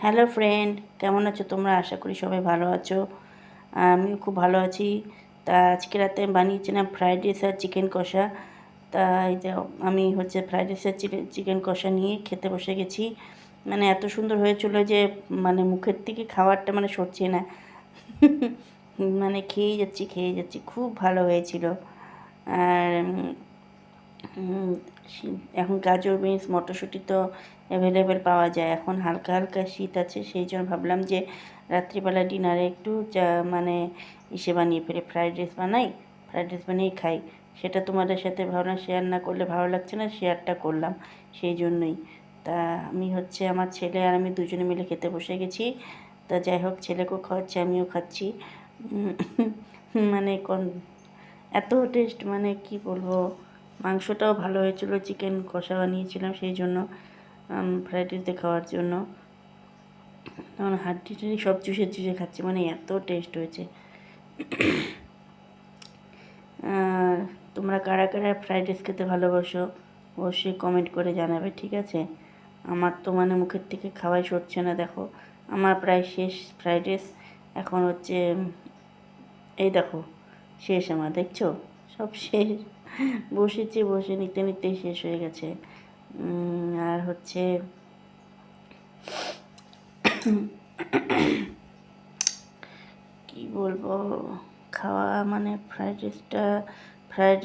Hello friend, কেমন আছো তোমরা? আশা করি সবাই ভালো আছো। আমিও খুব ভালো আছি। তা আজকে রাতে আমি বানিয়েছিলাম ফ্রাইড রাইস আর চিকেন কষা। তা এই যে আমি ফ্রাইড রাইস আর চিকেন কষা নিয়ে খেতে বসে গেছি। মানে এত সুন্দর হয়েছিল যে মানে মুখের থেকে খাবারটা মানে সরছে না। মানে খেয়েই যাচ্ছি, খুব ভালো হয়েছিল। আর এখন গাজর বিনস মটরশুঁটি তো অ্যাভেলেবেল পাওয়া যায়। এখন হালকা হালকা শীত আছে, সেই জন্য ভাবলাম যে রাত্রিবেলা ডিনারে একটু মানে বানিয়ে ফেলে ফ্রাইড রাইস বানিয়ে খাই। সেটা তোমাদের সাথে ভাবনা শেয়ার না করলে ভালো লাগছে না, শেয়ারটা করলাম সেই জন্যই। তা আমি আমার ছেলে আর আমি দুজনে মিলে খেতে বসে গেছি। তা যাই হোক, ছেলেকেও খাওয়াচ্ছি, আমিও খাচ্ছি। মানে এত টেস্ট, মানে কি বলবো। মাংসটাও ভালো হয়েছিল, চিকেন কষা বানিয়েছিলাম সেই জন্য, ফ্রাইড রাইসে খাওয়ার জন্য। তখন হাড্ডি টাড্ডি সব চুষে খাচ্ছি, মানে এত টেস্ট হয়েছে। আর তোমরা কারা কারা ফ্রাইড রাইস খেতে ভালোবাসো অবশ্যই কমেন্ট করে জানাবে, ঠিক আছে? আমার তো মানে মুখের থেকে খাওয়াই সরছে না। দেখো, আমার প্রায় শেষ ফ্রাইড রাইস। এখন এই দেখো, শেষ আমার, দেখছো? সব শেষ। বসে নিতে নিতেই শেষ হয়ে গেছে। আর কি বলবো, খাওয়া মানে ফ্রাইড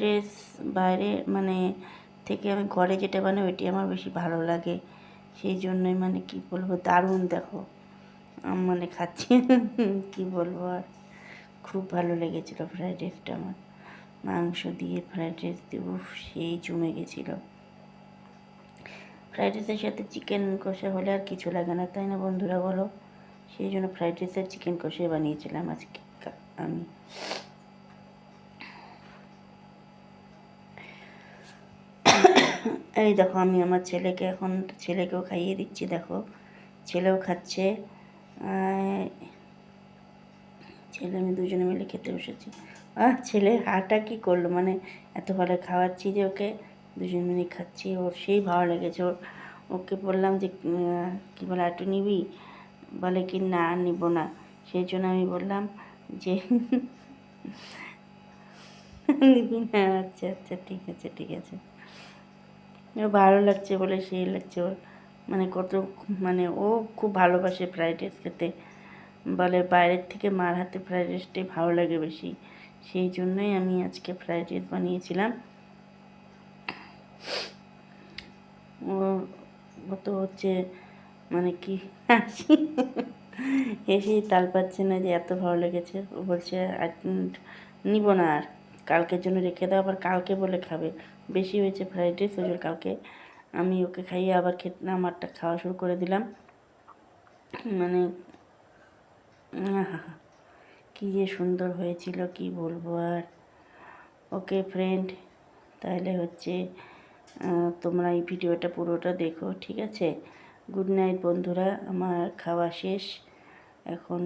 রাইস বাইরে মানে থেকে আমি ঘরে যেটা বানাই ওইটি আমার বেশি ভালো লাগে। সেই জন্যই মানে কি বলবো, দারুণ। দেখো মানে খাচ্ছি। কি বলবো আর, খুব ভালো লেগেছিলো ফ্রাইড রাইসটা আমার। মাংস দিয়ে ফ্রাইড রাইস দিয়ে সেই জমে গেছিলো। ফ্রাইড রাইসের সাথে চিকেন কষা হলে আর কিছু লাগে না, তাই না বন্ধুরা, বলো? সেই জন্য ফ্রাইড রাইস আর চিকেন কষাই বানিয়েছিলাম আজকে আমি। এই দেখো, আমি আমার ছেলেকেও খাইয়ে দিচ্ছি। দেখো, ছেলেও খাচ্ছে। ছেলে আমি দুজনে মিলে খেতে বসেছি। ছেলে হাঁটা কি করলো, মানে এত ভালো খাওয়াচ্ছি যে ওকে, দুজন মিলে খাচ্ছি। ওর সেই ভালো লেগেছে। ওকে বললাম যে কী বলে, একটু নিবি? বলে কি না, নিব না। সেই জন্য আমি বললাম যে নিবি না? আচ্ছা আচ্ছা, ঠিক আছে। ও ভালো লাগছে বলে সেই লাগছে ওর, মানে মানে ও খুব ভালোবাসে ফ্রাইড রাইস খেতে। বলে বাইরের থেকে মার হাতে ফ্রাইড রাইসটাই ভালো লাগে বেশি। সেই জন্যই আমি আজকে ফ্রাইড রাইস বানিয়েছিলাম। ও ও তো মানে কি হাসি, হেসেই তাল পাচ্ছে না যে এত ভালো লেগেছে। ও বলছে আর নিব না, আর কালকের জন্য রেখে দাও। আবার কালকে বলে খাবে, বেশি হয়েছে ফ্রাইড রাইস, ওই কালকে আমি ওকে খাইয়ে আবার আমারটা খাওয়া শুরু করে দিলাম। মানে কী যে সুন্দর হয়েছিল, কি বলবো আর। ওকে ফ্রেন্ড, তাহলে তোমরা এই ভিডিওটা পুরোটা দেখো, ঠিক আছে? গুড নাইট বন্ধুরা, আমার খাওয়া শেষ এখন।